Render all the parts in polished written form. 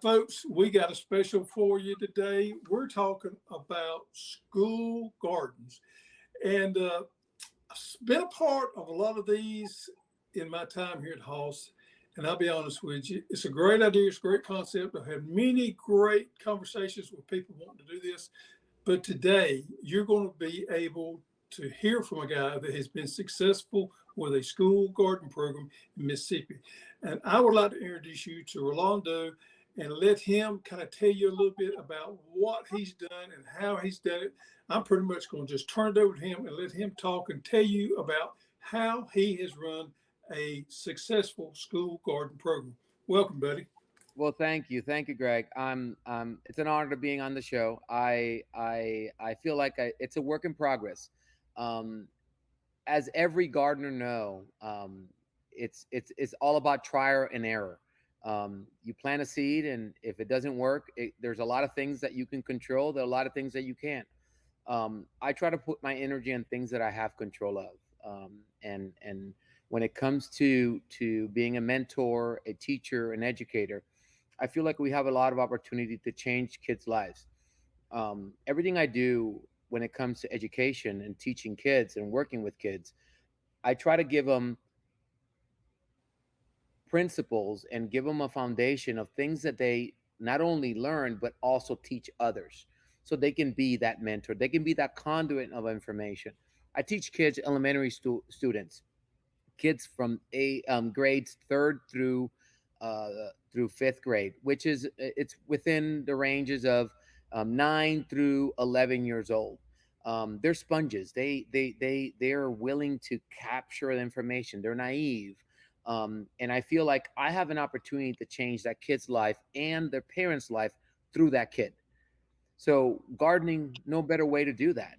Folks, we got a special for you today. We're talking about school gardens. And I've been a part of a lot of these in my time here at Hoss. And I'll be honest with you, it's a great idea. It's a great concept. I've had many great conversations with people wanting to do this. But today, you're going to be able to hear from a guy that has been successful with a school garden program in Mississippi. And I would like to introduce you to Rolando and let him kind of tell you a little bit about what he's done and how he's done it. I'm pretty much going to just turn it over to him and let him talk and tell you about how he has run a successful school garden program. Welcome, buddy. Well, thank you, Greg. It's an honor to being on the show. I feel like it's a work in progress. Um, as every gardener know, it's all about trial and error. You plant a seed, and if it doesn't work, there's a lot of things that you can control. There are a lot of things that you can't. I try to put my energy on things that I have control of. And when it comes to being a mentor, a teacher, an educator, I feel like we have a lot of opportunity to change kids' lives. Everything I do when it comes to education and teaching kids and working with kids, I try to give them principles and give them a foundation of things that they not only learn but also teach others, so they can be that mentor, they can be that conduit of information. I teach kids, elementary students, kids from grades third through fifth grade, which is it's within the ranges of 9 through 11 years old. They're sponges. They're willing to capture the information. They're naive, and I feel like I have an opportunity to change that kid's life and their parents' life through that kid. So gardening, no better way to do that.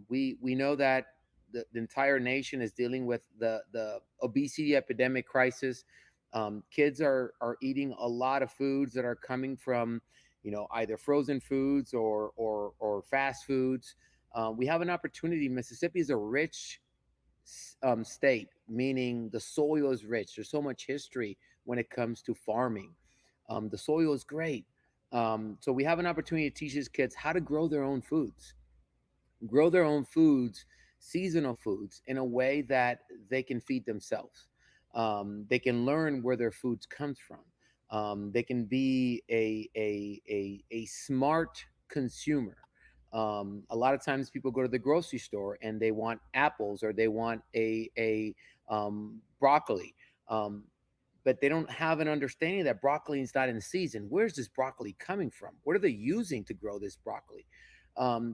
We know that the entire nation is dealing with the obesity epidemic crisis. Kids are eating a lot of foods that are coming from, either frozen foods or fast foods. We have an opportunity. Mississippi is a rich state, meaning the soil is rich. There's so much history when it comes to farming. The soil is great. So we have an opportunity to teach these kids how to grow their own foods, seasonal foods, in a way that they can feed themselves. They can learn where their foods comes from. They can be a smart consumer. A lot of times people go to the grocery store and they want apples or they want a broccoli. But they don't have an understanding that broccoli is not in season. Where's this broccoli coming from? What are they using to grow this broccoli?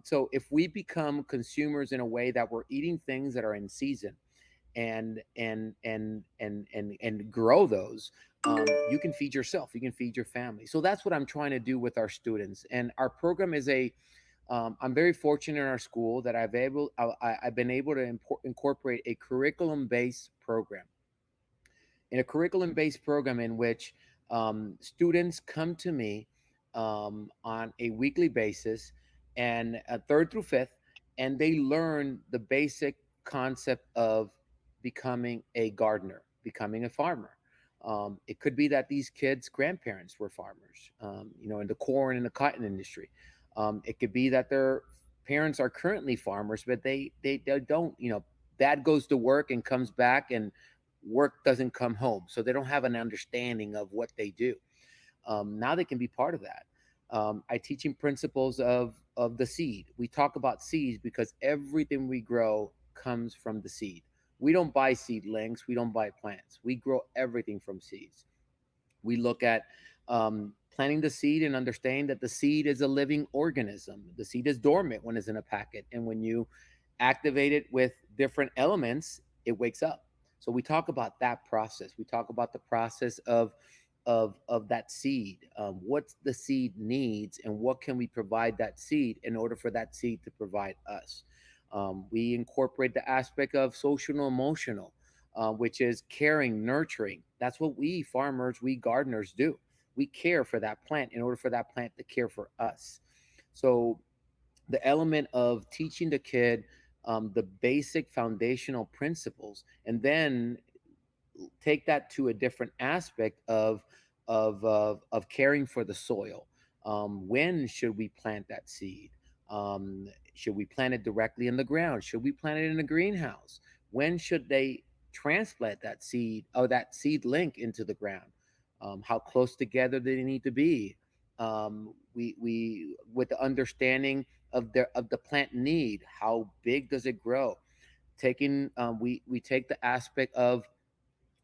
So if we become consumers in a way that we're eating things that are in season and grow those, you can feed yourself, you can feed your family. So that's what I'm trying to do with our students. And our program is I'm very fortunate in our school that I've been able to incorporate a curriculum based program, in a curriculum based program in which students come to me on a weekly basis, and third through fifth, and they learn the basic concept of becoming a gardener, becoming a farmer. It could be that these kids' grandparents were farmers, in the corn and the cotton industry. It could be that their parents are currently farmers, but they don't. Dad goes to work and comes back, and work doesn't come home, so they don't have an understanding of what they do. Now they can be part of that. I teach them principles of the seed. We talk about seeds because everything we grow comes from the seed. We don't buy seedlings. We don't buy plants. We grow everything from seeds. We look at planting the seed and understanding that the seed is a living organism. The seed is dormant when it's in a packet, and when you activate it with different elements, it wakes up. So we talk about that process. We talk about the process of that seed. What the seed needs, and what can we provide that seed in order for that seed to provide us. We incorporate the aspect of social and emotional, which is caring, nurturing. That's what we farmers, we gardeners do. We care for that plant in order for that plant to care for us. So the element of teaching the kid the basic foundational principles, and then take that to a different aspect of of caring for the soil. When should we plant that seed? Should we plant it directly in the ground? Should we plant it in a greenhouse? When should they transplant that seed or that seed link into the ground? How close together do they need to be? We with the understanding of the plant need. How big does it grow? Taking we take the aspect of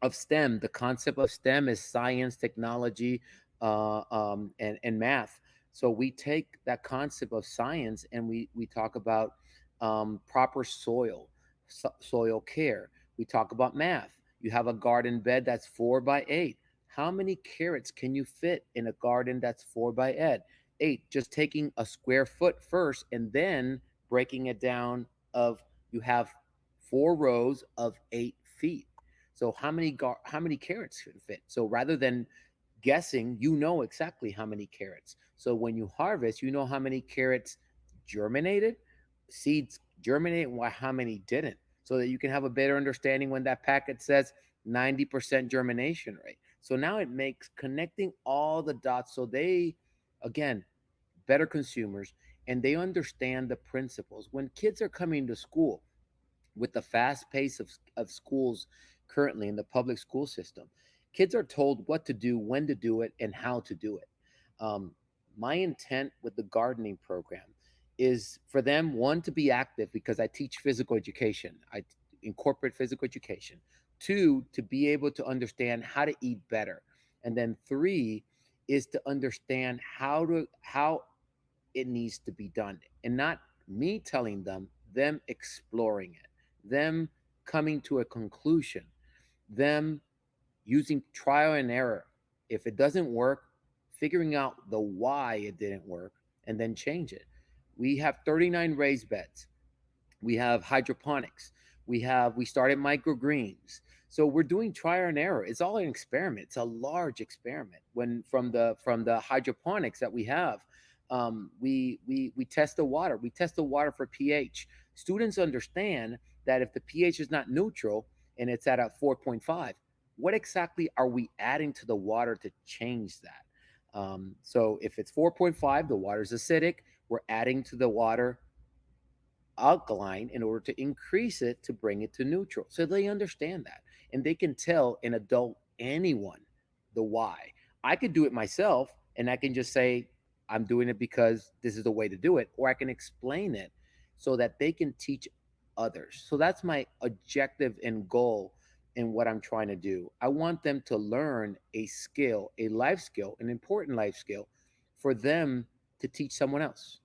STEM. The concept of STEM is science, technology, and math. So we take that concept of science and we talk about proper soil care. We talk about math. You have a garden bed that's 4 by 8. How many carrots can you fit in a garden that's 4 by 8? Just taking a square foot first and then breaking it down of you have 4 rows of 8 feet. So how many carrots should fit? So rather than guessing, you know exactly how many carrots. So when you harvest, you know how many carrots germinated, seeds germinated, and how many didn't, so that you can have a better understanding when that packet says 90% germination rate. So now it makes connecting all the dots so they, again, better consumers, and they understand the principles. When kids are coming to school, with the fast pace of schools currently in the public school system, kids are told what to do, when to do it, and how to do it. Um, my intent with the gardening program is for them, one, to be active because I teach physical education, I incorporate physical education. Two, to be able to understand how to eat better. And then three is to understand how it needs to be done, and not me telling them exploring it, them coming to a conclusion, them using trial and error. If it doesn't work, figuring out the why it didn't work and then change it. We have 39 raised beds. We have hydroponics. We started microgreens. So we're doing trial and error. It's all an experiment. It's a large experiment. When from the hydroponics that we have, we test the water. We test the water for pH. Students understand that if the pH is not neutral and it's at a 4.5, what exactly are we adding to the water to change that? So if it's 4.5, the water is acidic. We're adding to the water alkaline in order to increase it to bring it to neutral. So they understand that and they can tell an adult, anyone, the why. I could do it myself and I can just say, I'm doing it because this is the way to do it, or I can explain it so that they can teach others. So that's my objective and goal in what I'm trying to do. I want them to learn a skill, a life skill, an important life skill for them to teach someone else.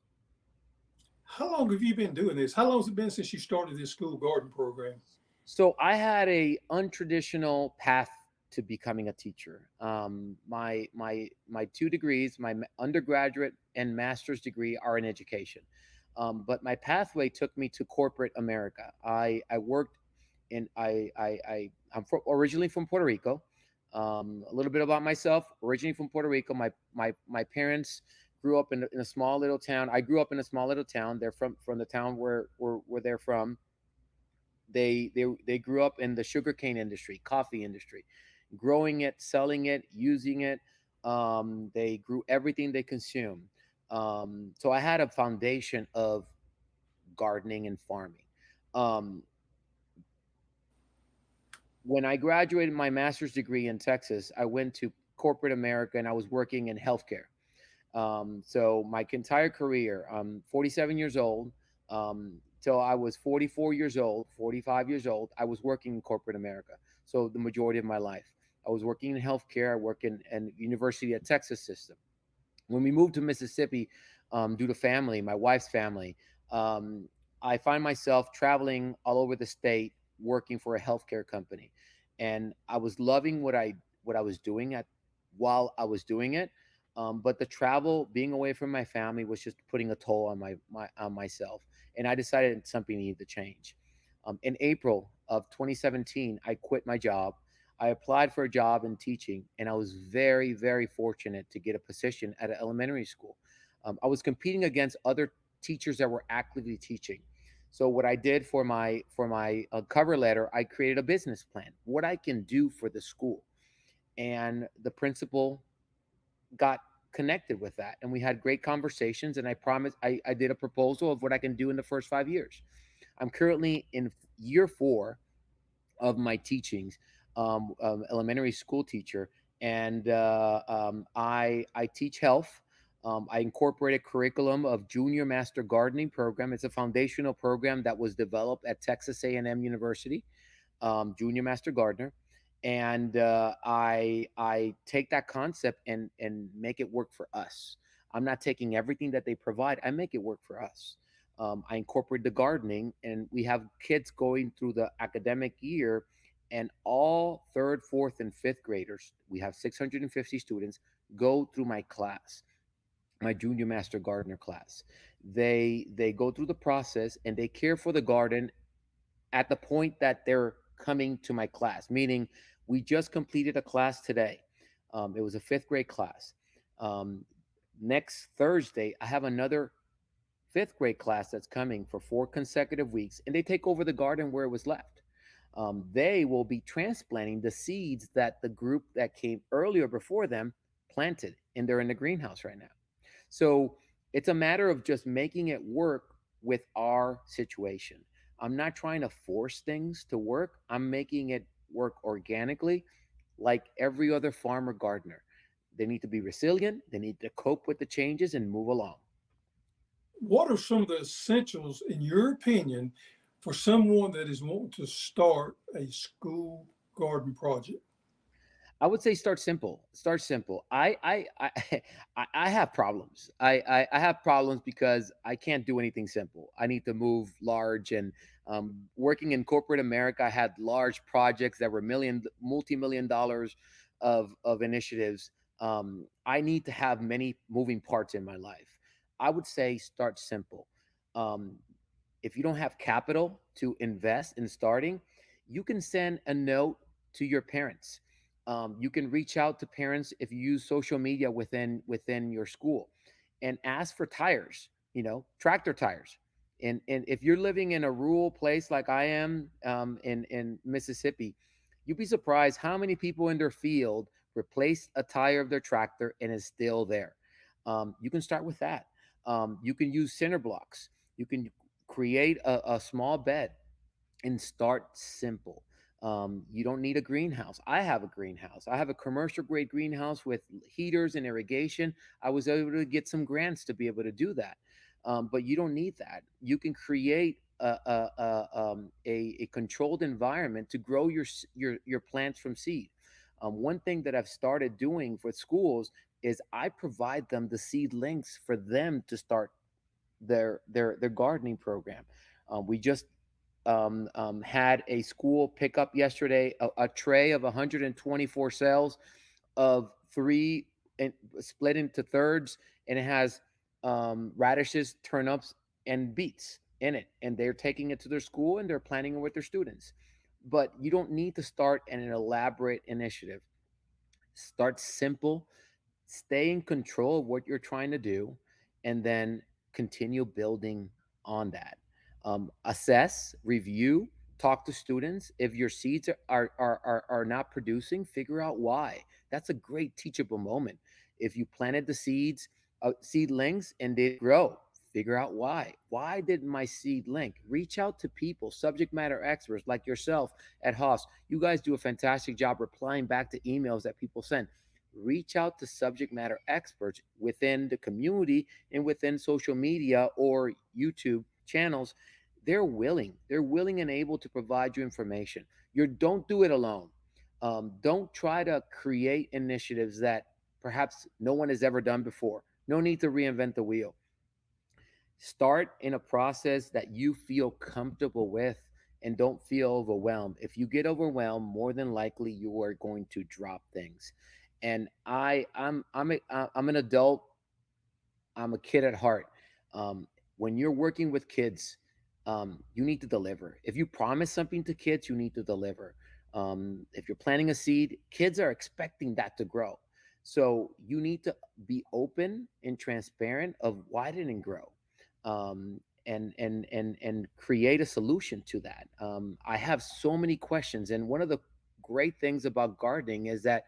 How long have you been doing this? How long has it been since you started this school garden program? So I had a untraditional path to becoming a teacher. My 2 degrees, my undergraduate and master's degree, are in education. But my pathway took me to corporate America. I worked in originally from Puerto Rico. A little bit about myself. Originally from Puerto Rico. My parents grew up in a small little town. I grew up in a small little town. They're from the town where they're from. They grew up in the sugarcane industry, coffee industry, growing it, selling it, using it. They grew everything they consume. So I had a foundation of gardening and farming. Um, when I graduated my master's degree in Texas, I went to corporate America and I was working in healthcare. So my entire career, I'm 47 years old. Till I was 44 years old, 45 years old, I was working in corporate America. So the majority of my life, I was working in healthcare. I work in University of Texas system. When we moved to Mississippi, due to family, my wife's family, um, I find myself traveling all over the state working for a healthcare company, and I was loving what I was doing at while I was doing it. But the travel, being away from my family, was just putting a toll on on myself, and I decided something needed to change. In April of 2017, I quit my job. I applied for a job in teaching, and I was very, very fortunate to get a position at an elementary school. I was competing against other teachers that were actively teaching. So what I did for my cover letter, I created a business plan, what I can do for the school. and the principal got connected with that, and we had great conversations, and I promised I did a proposal of what I can do in the first 5 years. I'm currently in year four of my teachings, elementary school teacher, and I teach health. I incorporate a curriculum of Junior Master Gardening program. It's a foundational program that was developed at Texas A&M University, Junior Master Gardener, and I take that concept and make it work for us. I'm not taking everything that they provide. I make it work for us. I incorporate the gardening, and we have kids going through the academic year, and all third, fourth, and fifth graders. We have 650 students go through my class, my junior master gardener class. They go through the process and they care for the garden at the point that they're coming to my class, meaning we just completed a class today. It was a fifth grade class. Um, Next Thursday, I have another fifth grade class that's coming for 4 consecutive weeks, and they take over the garden where it was left. They will be transplanting the seeds that the group that came earlier before them planted, and they're in the greenhouse right now. So it's a matter of just making it work with our situation. I'm not trying to force things to work. I'm making it work organically, like every other farmer gardener. They need to be resilient, they need to cope with the changes and move along. What are some of the essentials, in your opinion, for someone that is wanting to start a school garden project? I would say start simple. Start simple. I have problems. I have problems because I can't do anything simple. I need to move large. And working in corporate America, I had large projects that were multi-million dollars of initiatives. I need to have many moving parts in my life. I would say start simple. Um, if you don't have capital to invest in starting, you can send a note to your parents. You can reach out to parents if you use social media within your school, and ask for tires. Tractor tires. And if you're living in a rural place like I am, in Mississippi, you'd be surprised how many people in their field replace a tire of their tractor and is still there. You can start with that. You can use cinder blocks. You can create a small bed and start simple. You don't need a greenhouse. I have a greenhouse. I have a commercial grade greenhouse with heaters and irrigation. I was able to get some grants to be able to do that. But you don't need that. You can create a controlled environment to grow your plants from seed. One thing that I've started doing for schools is I provide them the seedlings for them to start their gardening program. We just had a school pick up yesterday a tray of 124 cells of three, and split into thirds, and it has radishes, turnips, and beets in it, and they're taking it to their school and they're planning it with their students. But you don't need to start an elaborate initiative. Start simple, stay in control of what you're trying to do, and then continue building on that. Assess, review, talk to students. If your seeds are not producing, figure out why. That's a great teachable moment. If you planted the seedlings and they grow, figure out why. Why didn't my seed link? Reach out to people, subject matter experts like yourself at Haas. You guys do a fantastic job replying back to emails that people send. Reach out to subject matter experts within the community and within social media or YouTube channels. They're willing and able to provide you information. You don't do it alone. Don't try to create initiatives that perhaps no one has ever done before. No need to reinvent the wheel. Start in a process that you feel comfortable with, and don't feel overwhelmed. If you get overwhelmed, more than likely you are going to drop things. And I'm an adult. I'm a kid at heart. When you're working with kids, you need to deliver. If you promise something to kids, you need to deliver. If you're planting a seed, kids are expecting that to grow. So you need to be open and transparent of why it didn't grow, and create a solution to that. I have so many questions, and one of the great things about gardening is that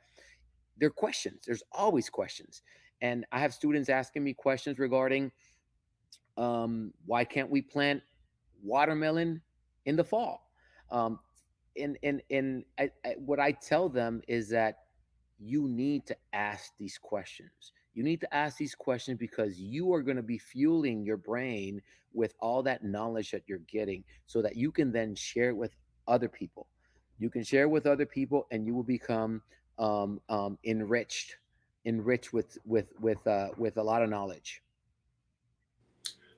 there are questions. There's always questions. And I have students asking me questions regarding why can't we plant watermelon in the fall? Um, what I tell them is that you need to ask these questions. You need to ask these questions because you are going to be fueling your brain with all that knowledge that you're getting so that you can then share it with other people. You can share it with other people and you will become enriched with a lot of knowledge.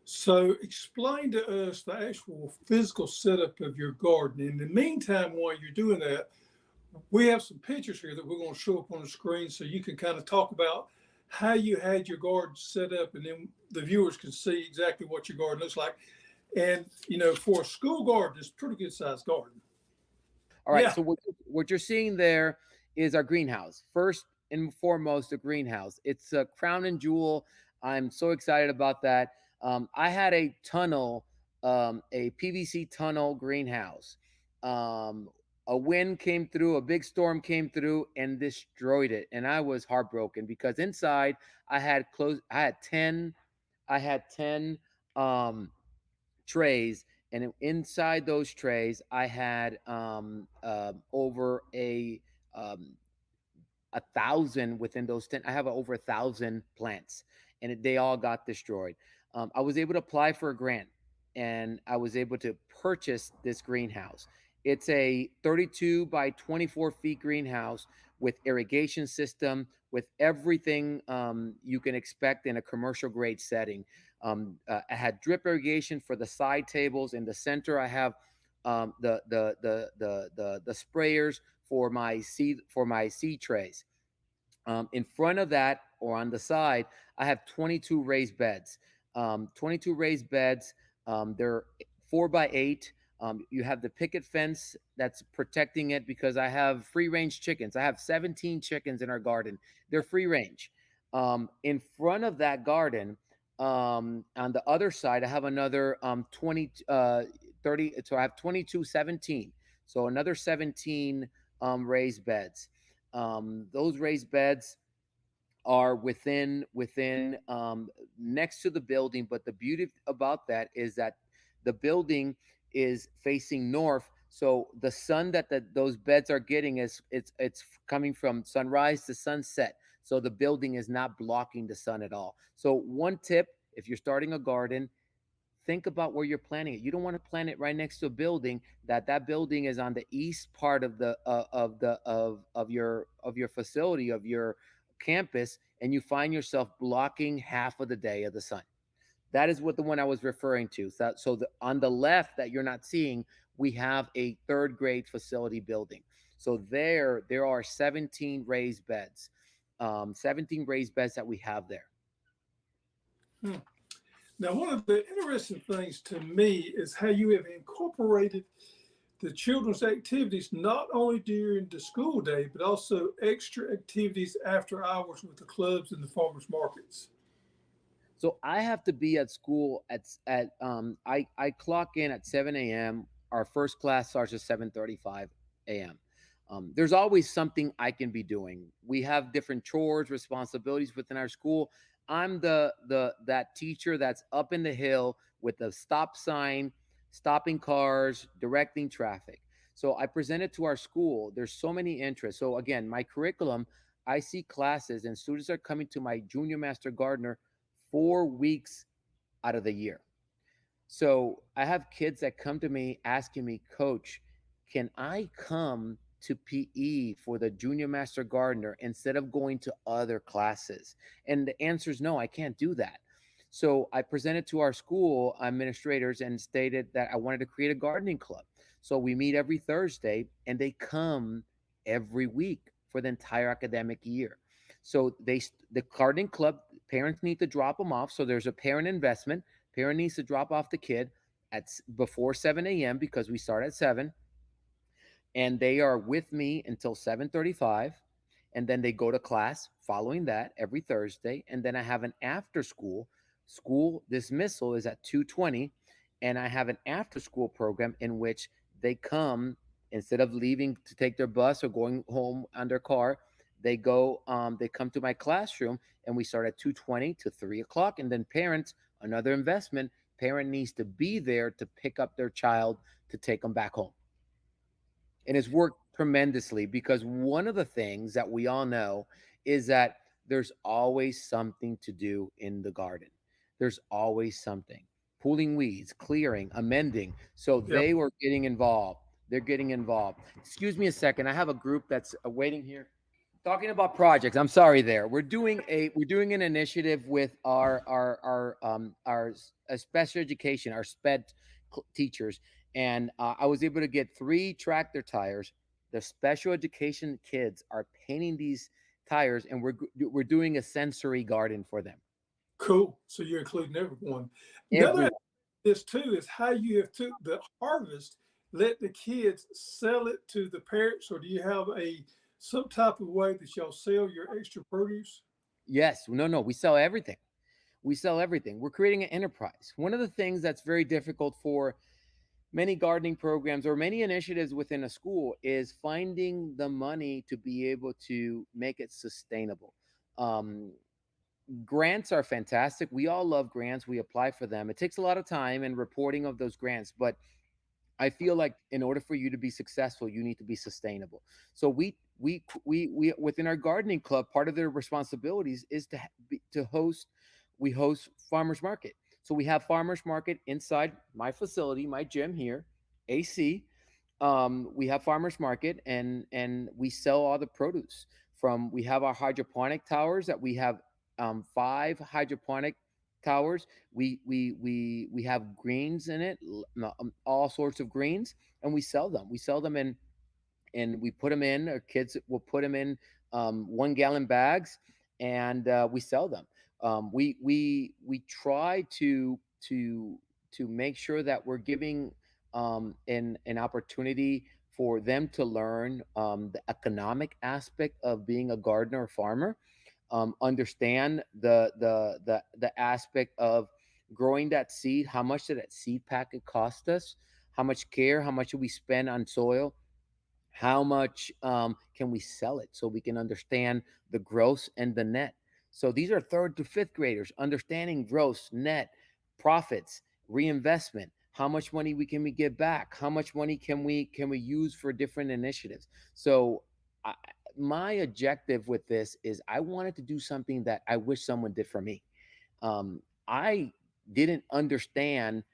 So explain to us the actual physical setup of your garden. In the meantime, while you're doing that, we have some pictures here that we're going to show up on the screen so you can kind of talk about how you had your garden set up, and then the viewers can see exactly what your garden looks like. And, for a school garden, it's a pretty good sized garden. All right. Yeah. So what you're seeing there is our greenhouse. First and foremost, a greenhouse. It's a crown and jewel. I'm so excited about that. I had a tunnel, a PVC tunnel greenhouse. Um, a wind came through, a big storm came through and destroyed it, and I was heartbroken because inside I had close. I had ten um, trays, and inside those trays I had over um, 1,000 within those 10. I have over 1,000 plants, and they all got destroyed. I was able to apply for a grant, and I was able to purchase this greenhouse. It's a 32 by 24 feet greenhouse with irrigation system, with everything you can expect in a commercial grade setting. I had drip irrigation for the side tables. In the center, I have the sprayers for my seed trays. In front of that or on the side, I have 22 raised beds. 22 raised beds. They're 4 by 8. You have the picket fence that's protecting it because I have free range chickens. I have 17 chickens in our garden. They're free range. In front of that garden, on the other side, I have another 20, 30. So I have 22, 17. So another 17 raised beds. Those raised beds are within next to the building, but the beauty about that is that the building is facing north, so the sun those beds are getting is it's coming from sunrise to sunset, so the building is not blocking the sun at all. So one tip, if you're starting a garden, think about where you're planting it. You don't want to plant it right next to a building that building is on the east part of your facility, of your campus, and you find yourself blocking half of the day of the sun. That is what the one I was referring to. On the left that you're not seeing, we have a third grade facility building. So there are 17 raised beds, 17 raised beds that we have there. Hmm. Now, one of the interesting things to me is how you have incorporated the children's activities not only during the school day, but also extra activities after hours with the clubs and the farmers markets. So I have to be at school at I clock in at 7 a.m. Our first class starts at 7:35 a.m. There's always something I can be doing. We have different chores, responsibilities within our school. I'm the that teacher that's up in the hill with the stop sign, stopping cars, directing traffic. So I present it to our school. There's so many interests. So again, my curriculum, I see classes and students are coming to my junior master gardener 4 weeks out of the year. So I have kids that come to me asking me, Coach, can I come to PE for the junior master gardener instead of going to other classes? And the answer is no, I can't do that. So I presented to our school administrators and stated that I wanted to create a gardening club. So we meet every Thursday and they come every week for the entire academic year. So the gardening club, parents need to drop them off. So there's a parent investment. Parent needs to drop off the kid before 7 a.m. because we start at 7, and they are with me until 7:35, and then they go to class following that every Thursday, and then I have an after school dismissal is at 2:20, and I have an after school program in which they come, instead of leaving to take their bus or going home on their car, They come to my classroom, and we start at 2:20 to 3 o'clock. And then parents, another investment, parent needs to be there to pick up their child to take them back home. And it's worked tremendously, because one of the things that we all know is that there's always something to do in the garden. There's always something. Pulling weeds, clearing, amending. So Yep. they were getting involved. They're getting involved. Excuse me a second. I have a group that's waiting here. Talking about projects, I'm sorry. There, we're doing an initiative with our special education, our sped teachers, and I was able to get 3 tractor tires. The special education kids are painting these tires, and we're doing a sensory garden for them. Cool. So you're including everyone. The other Everyone. this too is how you have took the harvest, let the kids sell it to the parents, or do you have a some type of way that y'all sell your extra produce? Yes, no, no, we sell everything. We sell everything. We're creating an enterprise. One of the things that's very difficult for many gardening programs or many initiatives within a school is finding the money to be able to make it sustainable. Um, Grants are fantastic. We all love grants. We apply for them. It takes a lot of time and reporting of those grants, but I feel like in order for you to be successful, you need to be sustainable. So we within our gardening club, part of their responsibilities is to host. We host farmers market. So we have farmers market inside my facility, my gym here, AC. We have farmers market, and we sell all the produce. From We have our hydroponic towers that we have, 5 hydroponic towers. We have greens in it, all sorts of greens, and we sell them. We sell them in, and we put them in. Our kids will put them in 1 gallon bags, and we sell them. We try to make sure that we're giving an opportunity for them to learn the economic aspect of being a gardener or farmer, understand the aspect of growing that seed. How much did that seed packet cost us? How much care? How much do we spend on soil? How much can we sell it, so we can understand the gross and the net? So these are third to fifth graders understanding gross, net, profits, reinvestment. How much money we get back? How much money can we use for different initiatives? So I, my objective with this is I wanted to do something that I wish someone did for me. I didn't understand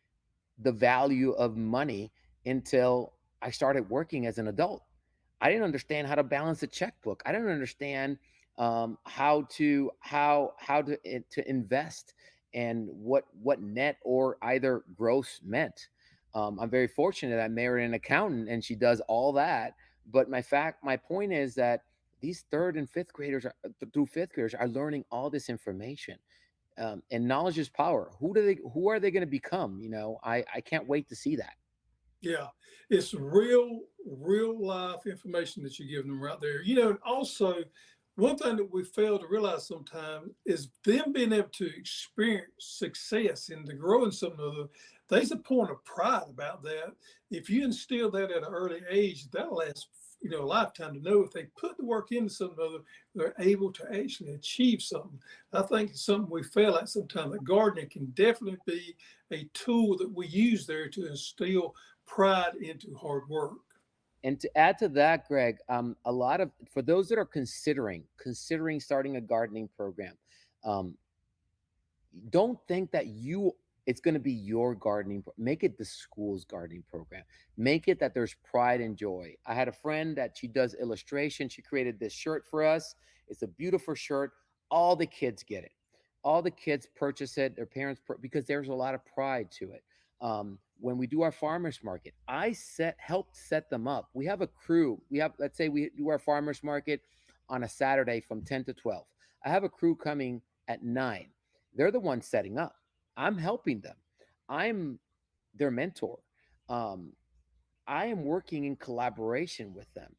the value of money until I started working as an adult. I didn't understand how to balance a checkbook. I didn't understand how to invest, and what net or either gross meant. I'm very fortunate. I married an accountant, and she does all that. But my point is that these third and fifth graders through fifth graders are learning all this information, and knowledge is power. Who are they going to become? I can't wait to see that. Yeah, it's real life information that you're giving them right there. And also one thing that we fail to realize sometimes is them being able to experience success in the growing something other. There's a point of pride about that. If you instill that at an early age, that'll last a lifetime to know if they put the work into something other, they're able to actually achieve something. I think it's something we fail at sometimes. That gardening can definitely be a tool that we use there to instill pride into hard work. And to add to that, Greg, a lot of for those that are considering starting a gardening program, um, don't think that it's going to be your make it the school's gardening program. Make it that there's pride and joy. I had a friend that she does illustration. She created this shirt for us. It's a beautiful shirt. All the kids get it. All the kids purchase it. Their parents because there's a lot of pride to it. When we do our farmers market, helped set them up. We have a crew. Let's say we do our farmers market on a Saturday from 10 to 12. I have a crew coming at 9. They're the ones setting up. I'm helping them. I'm their mentor. Um, I am working in collaboration with them.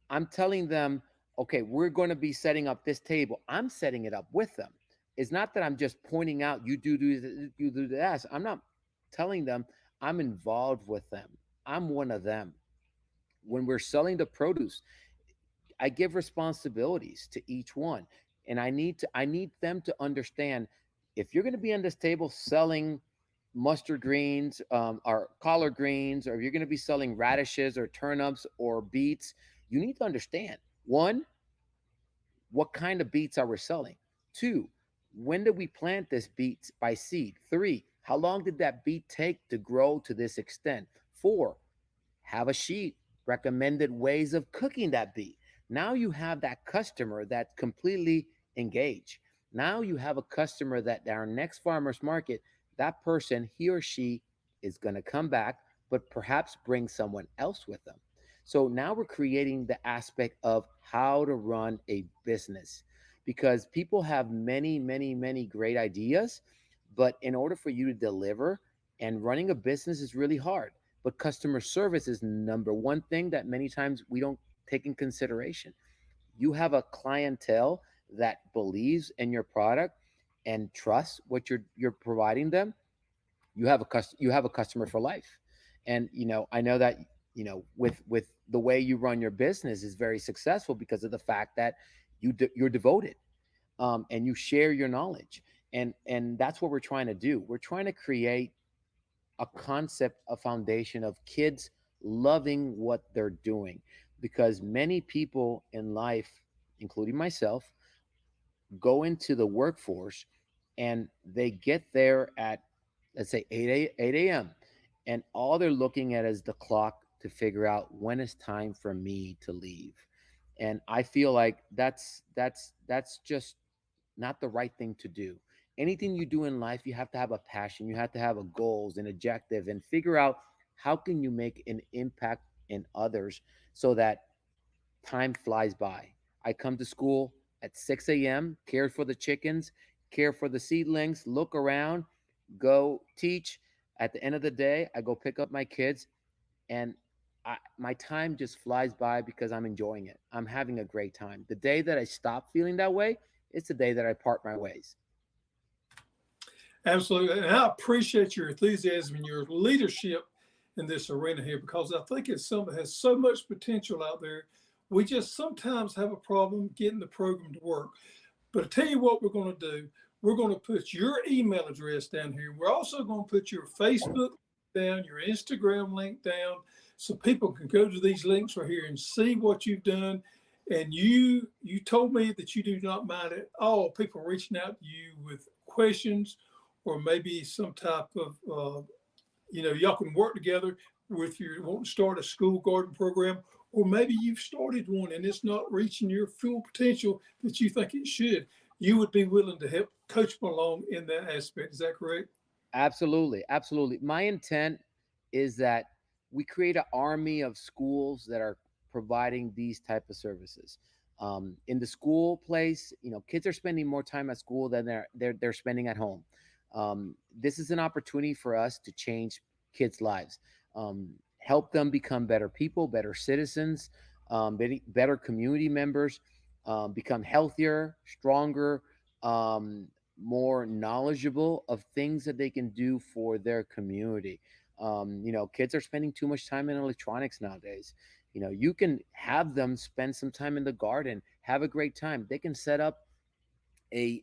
I'm telling them, okay, we're going to be setting up this table. I'm setting it up with them. It's not that I'm just pointing out you do this. I'm not telling them. I'm involved with them. I'm one of them. When we're selling the produce, I give responsibilities to each one, and I need them to understand, if you're going to be on this table selling mustard greens, or collard greens, or if you're going to be selling radishes or turnips or beets, you need to understand, one, what kind of beets are we selling? Two, when did we plant this beet by seed? Three, how long did that beet take to grow to this extent? Four, have a sheet, recommended ways of cooking that beet. Now you have that customer that's completely engaged. Now you have a customer that our next farmer's market, that person, he or she is going to come back, but perhaps bring someone else with them. So now we're creating the aspect of how to run a business, because people have many, many, many great ideas, but in order for you to deliver, and running a business is really hard, but customer service is number one thing that many times we don't take in consideration. You have a clientele that believes in your product and trusts what you're providing them. You have a customer for life. And I know that with the way you run your business is very successful because of the fact that you're devoted, and you share your knowledge. And that's what we're trying to do. We're trying to create a concept, a foundation of kids loving what they're doing, because many people in life, including myself, go into the workforce and they get there at, let's say, 8 a.m., and all they're looking at is the clock to figure out when it's time for me to leave. And I feel like that's just not the right thing to do. Anything you do in life, you have to have a passion, you have to have a goals and objective, and figure out how can you make an impact in others, so that time flies by. I come to school at 6 a.m., care for the chickens, care for the seedlings, look around, go teach. At the end of the day, I go pick up my kids, and my time just flies by because I'm enjoying it. I'm having a great time. The day that I stop feeling that way, it's the day that I part my ways. Absolutely. And I appreciate your enthusiasm and your leadership in this arena here, because I think it's something that has so much potential out there. We just sometimes have a problem getting the program to work. But I tell you what we're going to do. We're going to put your email address down here. We're also going to put your Facebook down, your Instagram link down, so people can go to these links right here and see what you've done. And you told me that you do not mind at all people reaching out to you with questions, or maybe some type of y'all can work together with your wanting to start a school garden program, or maybe you've started one and it's not reaching your full potential that you think it should. You would be willing to help coach them along in that aspect. Is that correct? Absolutely, absolutely. My intent is that we create an army of schools that are providing these type of services. In the school place, kids are spending more time at school than they're spending at home. This is an opportunity for us to change kids' lives, help them become better people, better citizens, better community members, become healthier, stronger, um, more knowledgeable of things that they can do for their community. Kids are spending too much time in electronics nowadays. You can have them spend some time in the garden, have a great time. They can set up a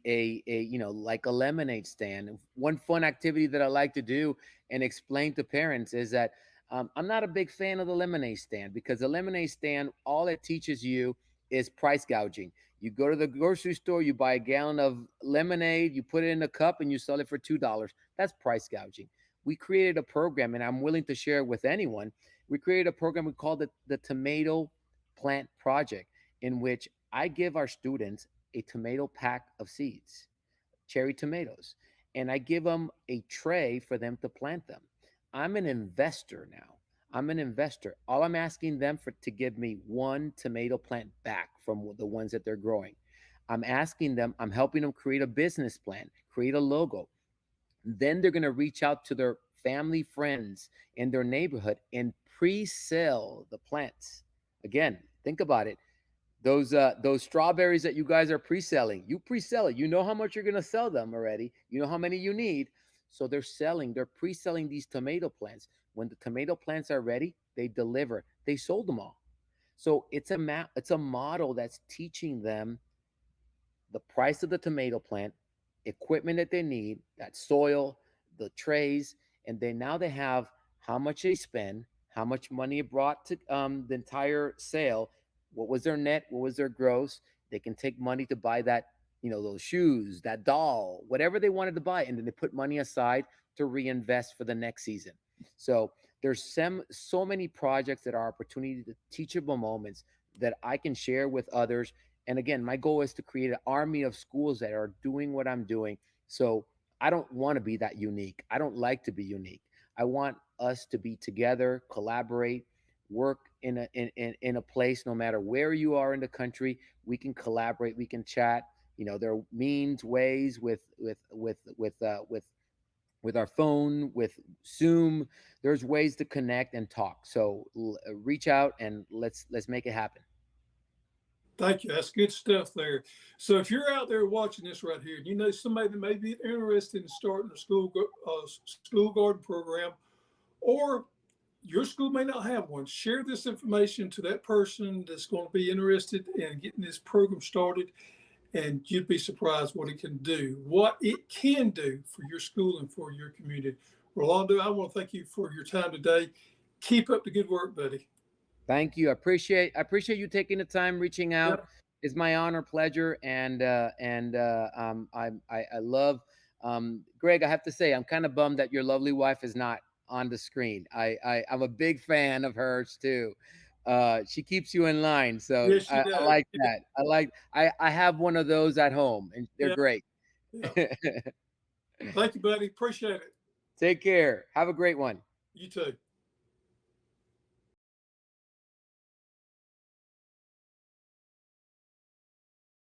like a lemonade stand. One fun activity that I like to do and explain to parents is that, I'm not a big fan of the lemonade stand, because the lemonade stand, all it teaches you is price gouging. You go to the grocery store, you buy a gallon of lemonade, you put it in a cup, and you sell it for $2. That's price gouging. We created a program, and I'm willing to share it with anyone. We created a program we called it the Tomato Plant Project, in which I give our students a tomato pack of seeds, cherry tomatoes, and I give them a tray for them to plant them. I'm an investor now. I'm an investor. All I'm asking them for to give me one tomato plant back from the ones that they're growing. I'm asking them, I'm helping them create a business plan, create a logo. Then they're going to reach out to their family, friends in their neighborhood and pre-sell the plants. Again, think about it. Those strawberries that you guys are pre-selling, you pre-sell it, you know how much you're going to sell them already, you know how many you need. So they're pre-selling these tomato plants. When the tomato plants are ready, they deliver. They sold them all. So it's a model that's teaching them the price of the tomato plant, equipment that they need, that soil, the trays, and then now they have how much they spend, how much money it brought to the entire sale, what was their net, what was their gross. They can take money to buy that, those shoes, that doll, whatever they wanted to buy, and then they put money aside to reinvest for the next season. So there's so many projects that are opportunity to teachable moments that I can share with others. And again, my goal is to create an army of schools that are doing what I'm doing. So I don't want to be that unique. I don't like to be unique. I want us to be together, collaborate, work in a place, no matter where you are in the country. We can collaborate, we can chat. There are means, ways with our phone, with Zoom. There's ways to connect and talk. So reach out and let's make it happen. Thank you. That's good stuff there. So if you're out there watching this right here, and you know somebody that may be interested in starting a school garden program, or your school may not have one, share this information to that person that's going to be interested in getting this program started, and you'd be surprised what it can do for your school and for your community. Rolando, I want to thank you for your time today. Keep up the good work, buddy. Thank you. I appreciate you taking the time, reaching out. Yep. It's my honor, pleasure, I love Greg. I have to say, I'm kind of bummed that your lovely wife is not on the screen. I'm a big fan of hers too. She keeps you in line, so Yes, she I does. like that. I have one of those at home, and they're Yeah. great. Yeah. Thank you, buddy. Appreciate it. Take care. Have a great one. You too.